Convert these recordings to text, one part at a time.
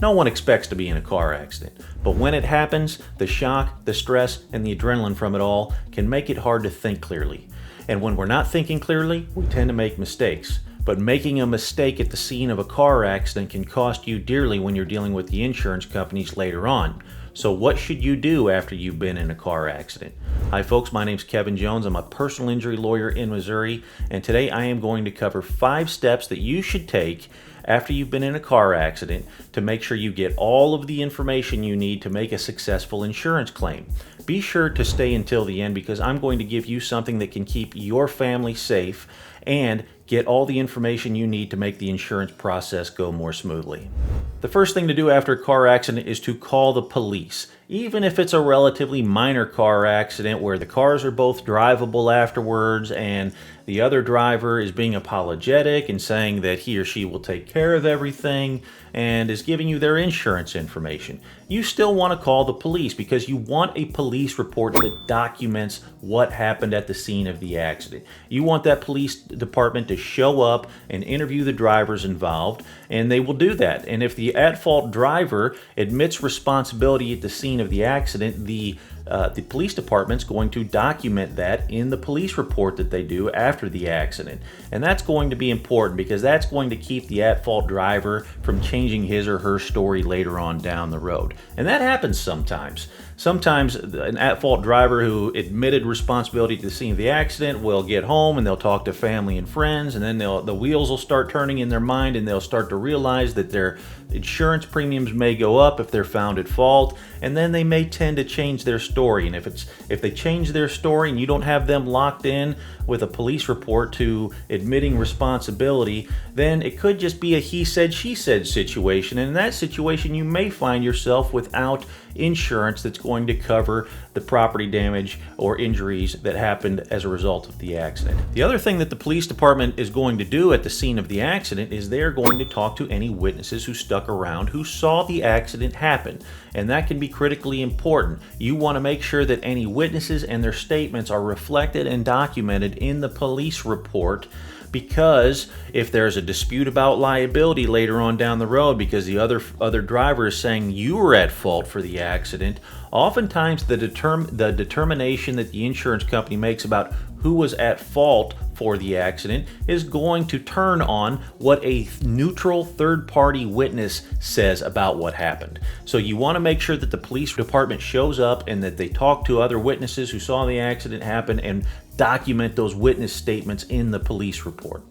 No one expects to be in a car accident, but when it happens, the shock, the stress, and the adrenaline from it all can make it hard to think clearly. And when we're not thinking clearly, we tend to make mistakes. But making a mistake at the scene of a car accident can cost you dearly when you're dealing with the insurance companies later on. So what should you do after you've been in a car accident? Hi folks, my name's Kevin Jones. I'm a personal injury lawyer in Missouri, and today I am going to cover 5 steps that you should take after you've been in a car accident to make sure you get all of the information you need to make a successful insurance claim. Be sure to stay until the end because I'm going to give you something that can keep your family safe and get all the information you need to make the insurance process go more smoothly. The first thing to do after a car accident is to call the police. Even if it's a relatively minor car accident where the cars are both drivable afterwards and the other driver is being apologetic and saying that he or she will take care of everything and is giving you their insurance information, you still want to call the police because you want a police report that documents what happened at the scene of the accident. You want that police department to show up and interview the drivers involved, and they will do that. And if the at-fault driver admits responsibility at the scene of the accident, the police department's going to document that in the police report that they do after the accident. And that's going to be important because that's going to keep the at-fault driver from changing his or her story later on down the road. And that happens sometimes. Sometimes an at-fault driver who admitted responsibility to the scene of the accident will get home and they'll talk to family and friends, and then the wheels will start turning in their mind and they'll start to realize that their insurance premiums may go up if they're found at fault, and then they may tend to change their story. And if they change their story and you don't have them locked in with a police report to admitting responsibility, then it could just be a he said, she said situation. And in that situation, you may find yourself without insurance that's going to cover the property damage or injuries that happened as a result of the accident. The other thing that the police department is going to do at the scene of the accident is they're going to talk to any witnesses who stuck around who saw the accident happen. And that can be critically important. You want to make sure that any witnesses and their statements are reflected and documented in the police report, because if there's a dispute about liability later on down the road because the other driver is saying you were at fault for the accident, oftentimes the determination that the insurance company makes about who was at fault for the accident is going to turn on what a neutral third-party witness says about what happened. So you want to make sure that the police department shows up and that they talk to other witnesses who saw the accident happen and document those witness statements in the police report.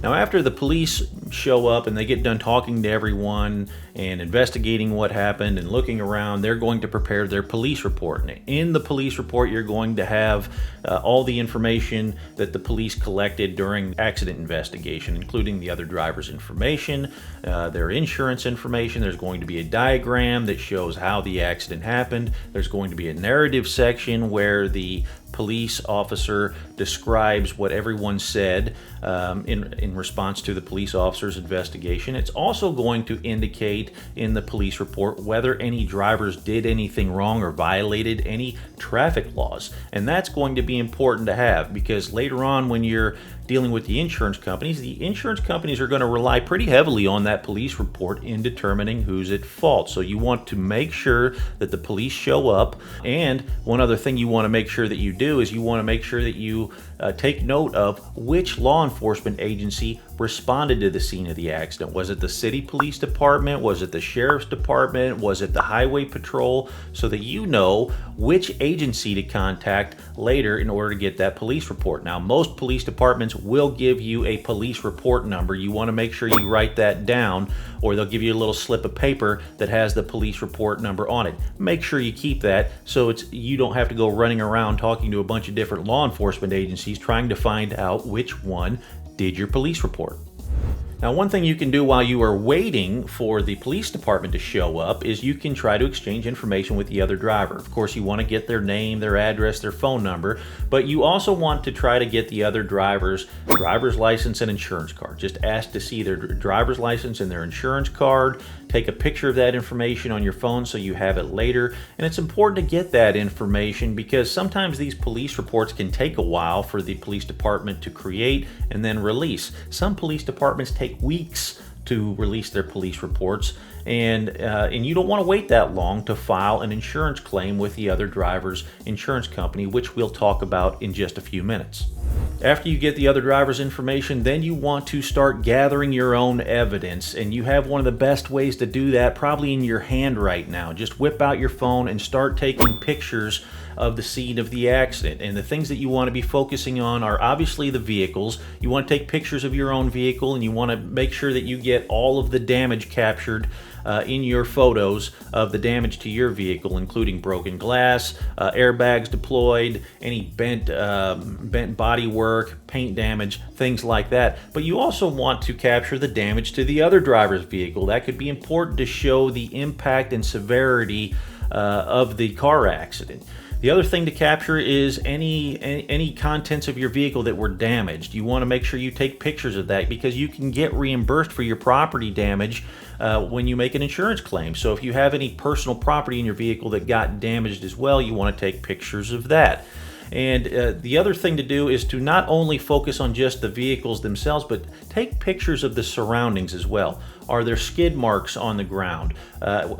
Now, after the police show up and they get done talking to everyone and investigating what happened and looking around, they're going to prepare their police report. And in the police report, you're going to have all the information that the police collected during the accident investigation, including the other driver's information, their insurance information. There's going to be a diagram that shows how the accident happened. There's going to be a narrative section where the police officer describes what everyone said in response to the police officer's investigation. It's also going to indicate in the police report whether any drivers did anything wrong or violated any traffic laws. And that's going to be important to have because later on when you're dealing with the insurance companies are going to rely pretty heavily on that police report in determining who's at fault. So you want to make sure that the police show up. And one other thing you want to make sure that you do is you want to make sure that you take note of which law enforcement agency responded to the scene of the accident. Was it the city police department? Was it the sheriff's department? Was it the highway patrol? So that you know which agency to contact later in order to get that police report. Now, most police departments will give you a police report number. You want to make sure you write that down, or they'll give you a little slip of paper that has the police report number on it. Make sure you keep that so you don't have to go running around talking to a bunch of different law enforcement agencies trying to find out which one did your police report. Now, one thing you can do while you are waiting for the police department to show up is you can try to exchange information with the other driver. Of course, you want to get their name, their address, their phone number, but you also want to try to get the other driver's license and insurance card. Just ask to see their driver's license and their insurance card. Take a picture of that information on your phone so you have it later. And it's important to get that information because sometimes these police reports can take a while for the police department to create and then release. Some police departments take weeks to release their police reports, and you don't want to wait that long to file an insurance claim with the other driver's insurance company, which we'll talk about in just a few minutes. After you get the other driver's information, then you want to start gathering your own evidence, and you have one of the best ways to do that probably in your hand right now. Just whip out your phone and start taking pictures of the scene of the accident. And the things that you want to be focusing on are obviously the vehicles. You want to take pictures of your own vehicle, and you want to make sure that you get all of the damage captured in your photos of the damage to your vehicle, including broken glass, airbags deployed, any bent bodywork, paint damage, things like that. But you also want to capture the damage to the other driver's vehicle. That could be important to show the impact and severity of the car accident. The other thing to capture is any contents of your vehicle that were damaged. You want to make sure you take pictures of that, because you can get reimbursed for your property damage when you make an insurance claim. So if you have any personal property in your vehicle that got damaged as well, you want to take pictures of that. And the other thing to do is to not only focus on just the vehicles themselves, but take pictures of the surroundings as well. Are there skid marks on the ground?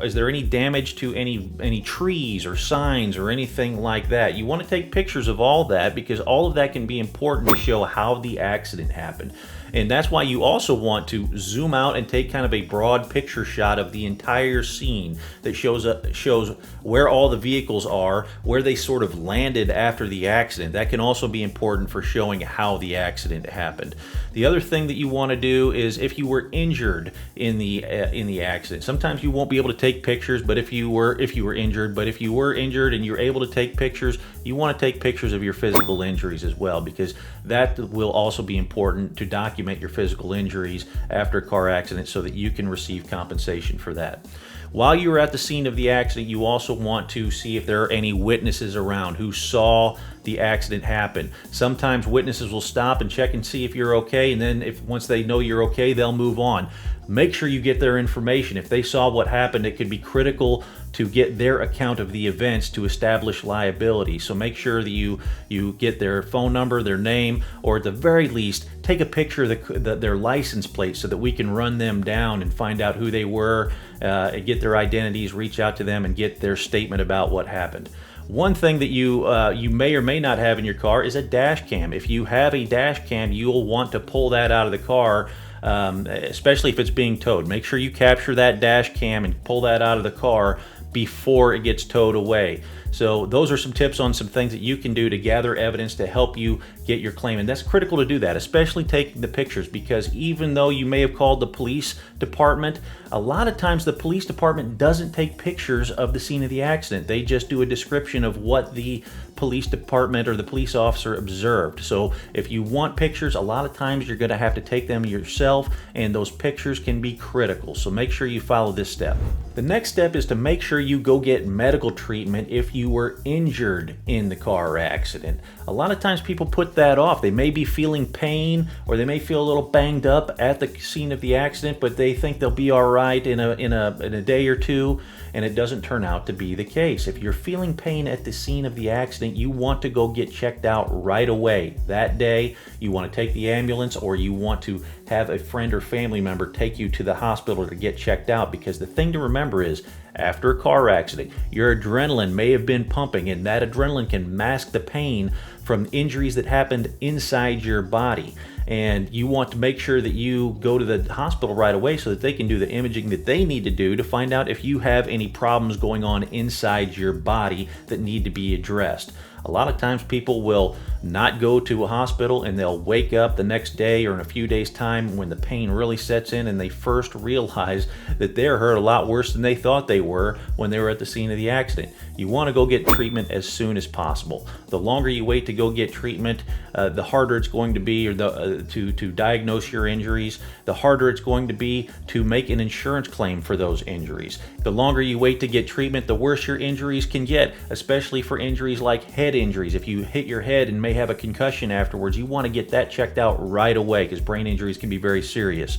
Is there any damage to any trees or signs or anything like that? You want to take pictures of all that, because all of that can be important to show how the accident happened. And that's why you also want to zoom out and take kind of a broad picture shot of the entire scene that shows where all the vehicles are, where they sort of landed after the accident. That can also be important for showing how the accident happened. The other thing that you want to do is if you were injured in the accident. Sometimes you won't be able to take pictures, but if you were injured and you're able to take pictures, you want to take pictures of your physical injuries as well, because that will also be important to document your physical injuries after a car accident so that you can receive compensation for that. While you were at the scene of the accident, you also want to see if there are any witnesses around who saw the accident happen. Sometimes witnesses will stop and check and see if you're okay, and then once they know you're okay, they'll move on. Make sure you get their information. If they saw what happened, it could be critical to get their account of the events to establish liability. So make sure that you get their phone number, their name, or at the very least, take a picture of their license plate so that we can run them down and find out who they were, get their identities, reach out to them, and get their statement about what happened. One thing that you may or may not have in your car is a dash cam. If you have a dash cam, you'll want to pull that out of the car, especially if it's being towed. Make sure you capture that dash cam and pull that out of the car before it gets towed away. So those are some tips on some things that you can do to gather evidence to help you get your claim. And that's critical to do that, especially taking the pictures, because even though you may have called the police department, a lot of times the police department doesn't take pictures of the scene of the accident. They just do a description of what the police department or the police officer observed. So if you want pictures, a lot of times you're going to have to take them yourself, and those pictures can be critical. So make sure you follow this step. The next step is to make sure you go get medical treatment if you were injured in the car accident. A lot of times people put that off. They may be feeling pain, or they may feel a little banged up at the scene of the accident, but they think they'll be all right in a day or two, and it doesn't turn out to be the case. If you're feeling pain at the scene of the accident, you want to go get checked out right away. That day, you want to take the ambulance, or you want to have a friend or family member take you to the hospital to get checked out, because the thing to remember is, after a car accident, your adrenaline may have been pumping, and that adrenaline can mask the pain from injuries that happened inside your body. And you want to make sure that you go to the hospital right away so that they can do the imaging that they need to do to find out if you have any problems going on inside your body that need to be addressed. A lot of times people will not go to a hospital, and they'll wake up the next day or in a few days' time when the pain really sets in, and they first realize that they're hurt a lot worse than they thought they were when they were at the scene of the accident. You want to go get treatment as soon as possible. The longer you wait to go get treatment, the harder it's going to be to diagnose your injuries, the harder it's going to be to make an insurance claim for those injuries. The longer you wait to get treatment, the worse your injuries can get, especially for injuries like head injuries. If you hit your head and may have a concussion afterwards, you want to get that checked out right away, because brain injuries can be very serious.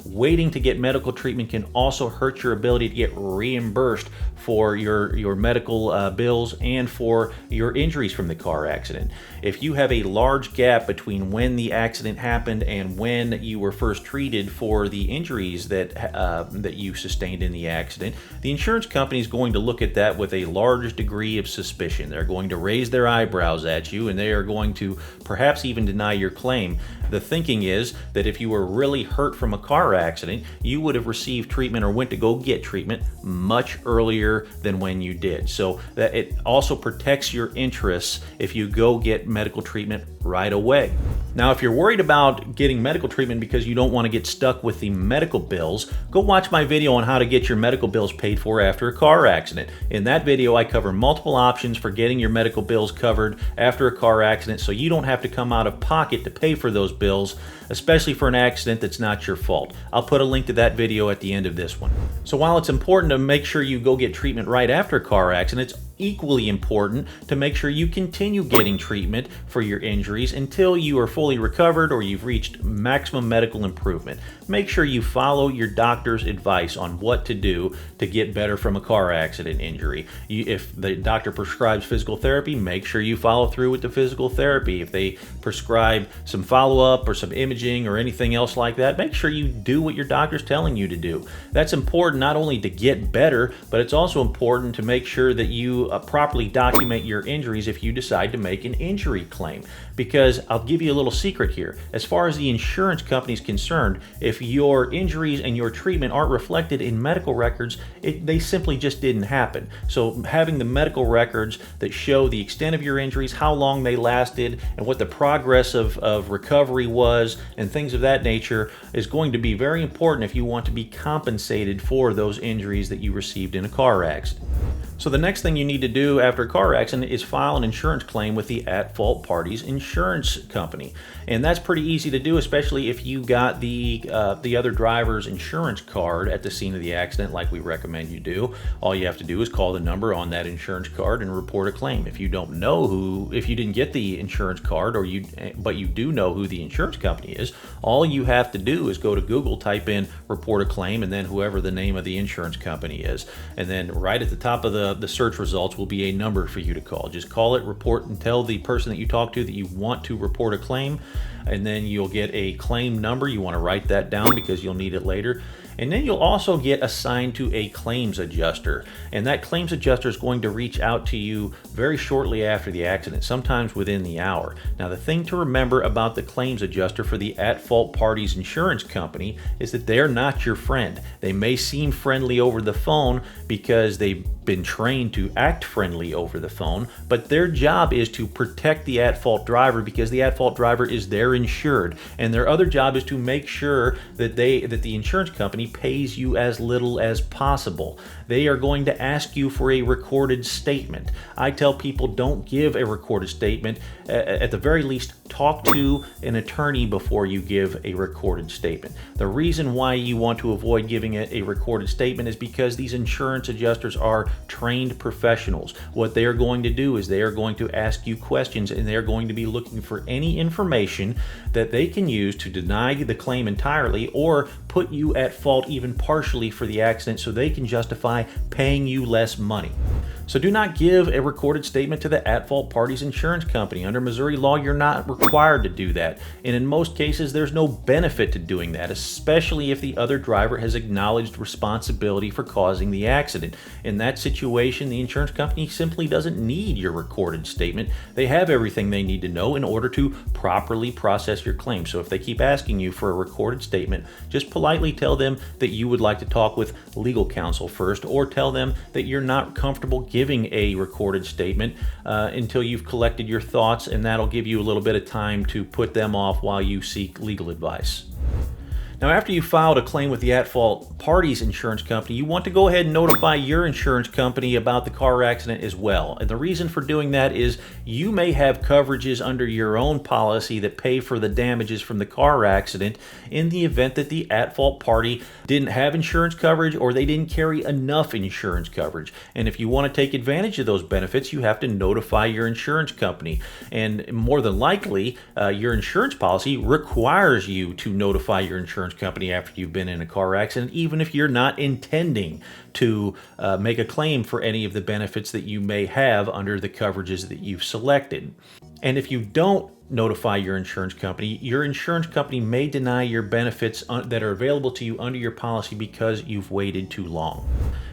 waiting to get medical treatment can also hurt your ability to get reimbursed for your medical bills and for your injuries from the car accident. If you have a large gap between when the accident happened and when you were first treated for the injuries that you sustained in the accident, the insurance company is going to look at that with a large degree of suspicion. They're going to raise their eyebrows at you, and they are going to perhaps even deny your claim. The thinking is that if you were really hurt from a car accident, you would have received treatment or went to go get treatment much earlier than when you did. So that it also protects your interests if you go get medical treatment right away. Now, if you're worried about getting medical treatment because you don't want to get stuck with the medical bills, go watch my video on how to get your medical bills paid for after a car accident. In that video, I cover multiple options for getting your medical bills covered after a car accident so you don't have to come out of pocket to pay for those bills, especially for an accident that's not your fault. I'll put a link to that video at the end of this one. So while it's important to make sure you go get treatment right after a car accident, it's equally important to make sure you continue getting treatment for your injuries until you are fully recovered or you've reached maximum medical improvement. Make sure you follow your doctor's advice on what to do to get better from a car accident injury. If the doctor prescribes physical therapy, make sure you follow through with the physical therapy. If they prescribe some follow-up or some imaging or anything else like that, make sure you do what your doctor's telling you to do. That's important not only to get better, but it's also important to make sure that you properly document your injuries if you decide to make an injury claim. Because I'll give you a little secret here. As far as the insurance company is concerned, if your injuries and your treatment aren't reflected in medical records, they simply just didn't happen. So having the medical records that show the extent of your injuries, how long they lasted, and what the progress of recovery was, and things of that nature is going to be very important if you want to be compensated for those injuries that you received in a car accident. So the next thing you need to do after a car accident is file an insurance claim with the at-fault party's insurance company. And that's pretty easy to do, especially if you got the other driver's insurance card at the scene of the accident like we recommend you do. All you have to do is call the number on that insurance card and report a claim. If you didn't get the insurance card but you do know who the insurance company is, all you have to do is go to Google, type in report a claim, and then whoever the name of the insurance company is. And then right at the top of the search results will be a number for you to call. Just call it, report, and tell the person that you talk to that you want to report a claim, and then you'll get a claim number. You want to write that down because you'll need it later. And then you'll also get assigned to a claims adjuster. And that claims adjuster is going to reach out to you very shortly after the accident, sometimes within the hour. Now, the thing to remember about the claims adjuster for the at-fault party's insurance company is that they're not your friend. They may seem friendly over the phone because they've been trained to act friendly over the phone, but their job is to protect the at-fault driver because the at-fault driver is their insured. And their other job is to make sure that the insurance company pays you as little as possible. They are going to ask you for a recorded statement. I tell people, don't give a recorded statement. At the very least, talk to an attorney before you give a recorded statement. The reason why you want to avoid giving a recorded statement is because these insurance adjusters are trained professionals. What they are going to do is they are going to ask you questions, and they are going to be looking for any information that they can use to deny the claim entirely or put you at fault even partially for the accident so they can justify paying you less money. So do not give a recorded statement to the at-fault party's insurance company. Under Missouri law, you're not required to do that. And in most cases, there's no benefit to doing that, especially if the other driver has acknowledged responsibility for causing the accident. In that situation, the insurance company simply doesn't need your recorded statement. They have everything they need to know in order to properly process your claim. So if they keep asking you for a recorded statement, just politely tell them that you would like to talk with legal counsel first, or tell them that you're not comfortable giving a recorded statement until you've collected your thoughts, and that'll give you a little bit of time to put them off while you seek legal advice. Now, after you filed a claim with the at-fault party's insurance company, you want to go ahead and notify your insurance company about the car accident as well. And the reason for doing that is you may have coverages under your own policy that pay for the damages from the car accident in the event that the at-fault party didn't have insurance coverage or they didn't carry enough insurance coverage. And if you want to take advantage of those benefits, you have to notify your insurance company. And more than likely, your insurance policy requires you to notify your insurance insurance company after you've been in a car accident, even if you're not intending to make a claim for any of the benefits that you may have under the coverages that you've selected. And if you don't notify your insurance company may deny your benefits that are available to you under your policy because you've waited too long.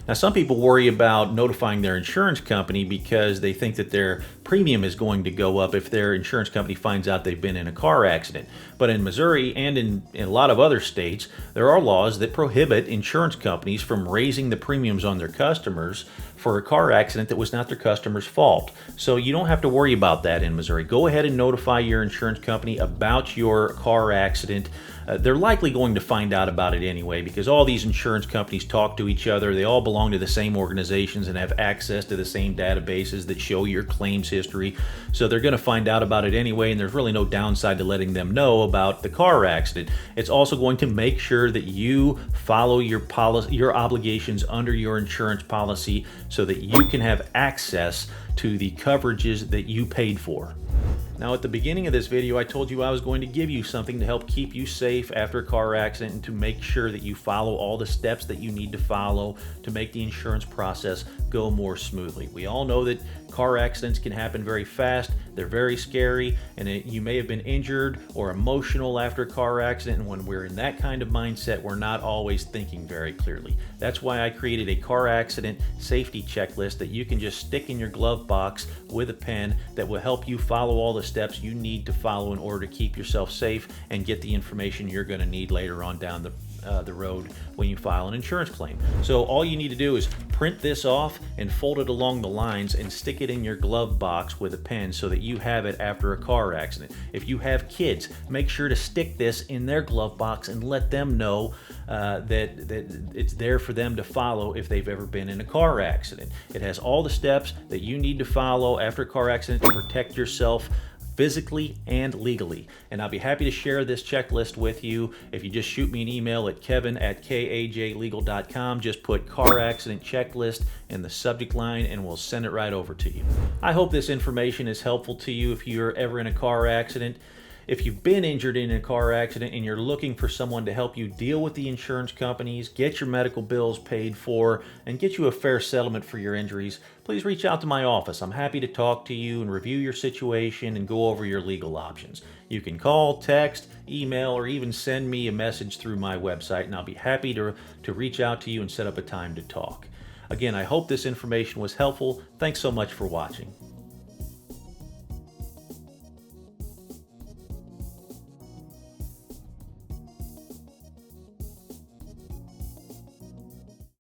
Now, some people worry about notifying their insurance company because they think that their premium is going to go up if their insurance company finds out they've been in a car accident. But in Missouri and in a lot of other states, there are laws that prohibit insurance companies from raising the premiums on their customers for a car accident that was not their customer's fault. So you don't have to worry about that in Missouri. Go ahead and notify your insurance company about your car accident. They're likely going to find out about it anyway because all these insurance companies talk to each other. They all belong to the same organizations and have access to the same databases that show your claims history. So they're going to find out about it anyway, and there's really no downside to letting them know about the car accident. It's also going to make sure that you follow your obligations under your insurance policy so that you can have access to the coverages that you paid for. Now, at the beginning of this video, I told you I was going to give you something to help keep you safe after a car accident and to make sure that you follow all the steps that you need to follow to make the insurance process go more smoothly. We all know that car accidents can happen very fast, they're very scary, and you may have been injured or emotional after a car accident, and when we're in that kind of mindset, we're not always thinking very clearly. That's why I created a car accident safety checklist that you can just stick in your glove box with a pen that will help you follow all the steps you need to follow in order to keep yourself safe and get the information you're going to need later on down the road when you file an insurance claim. So all you need to do is print this off and fold it along the lines and stick it in your glove box with a pen so that you have it after a car accident. If you have kids, make sure to stick this in their glove box and let them know that it's there for them to follow if they've ever been in a car accident. It has all the steps that you need to follow after a car accident to protect yourself physically and legally. And I'll be happy to share this checklist with you. If you just shoot me an email at kevin@kajlegal.com, just put car accident checklist in the subject line and we'll send it right over to you. I hope this information is helpful to you if you're ever in a car accident. If you've been injured in a car accident and you're looking for someone to help you deal with the insurance companies, get your medical bills paid for, and get you a fair settlement for your injuries, please reach out to my office. I'm happy to talk to you and review your situation and go over your legal options. You can call, text, email, or even send me a message through my website, and I'll be happy to reach out to you and set up a time to talk. Again, I hope this information was helpful. Thanks so much for watching.